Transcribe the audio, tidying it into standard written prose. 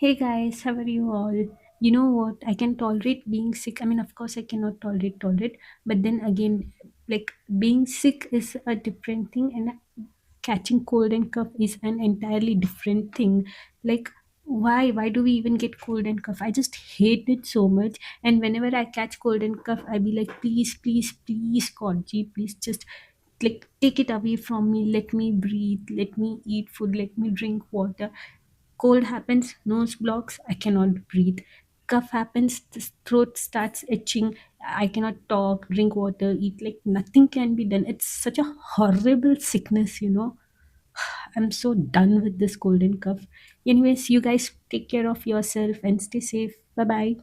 Hey guys, how are you all? You know what? I can tolerate being sick. I mean, of course, I cannot tolerate, but then again, like being sick is a different thing, and catching cold and cough is an entirely different thing. Like, why do we even get cold and cough? I just hate it so much. And whenever I catch cold and cough, I be like, please, God, G, please just like take it away from me. Let me breathe. Let me eat food. Let me drink water. Cold happens, nose blocks, I cannot breathe. Cough happens, the throat starts itching, I cannot talk, drink water, eat, like nothing can be done. It's such a horrible sickness. I'm so done with this cold and cough. Anyways, you guys take care of yourself and stay safe. Bye bye.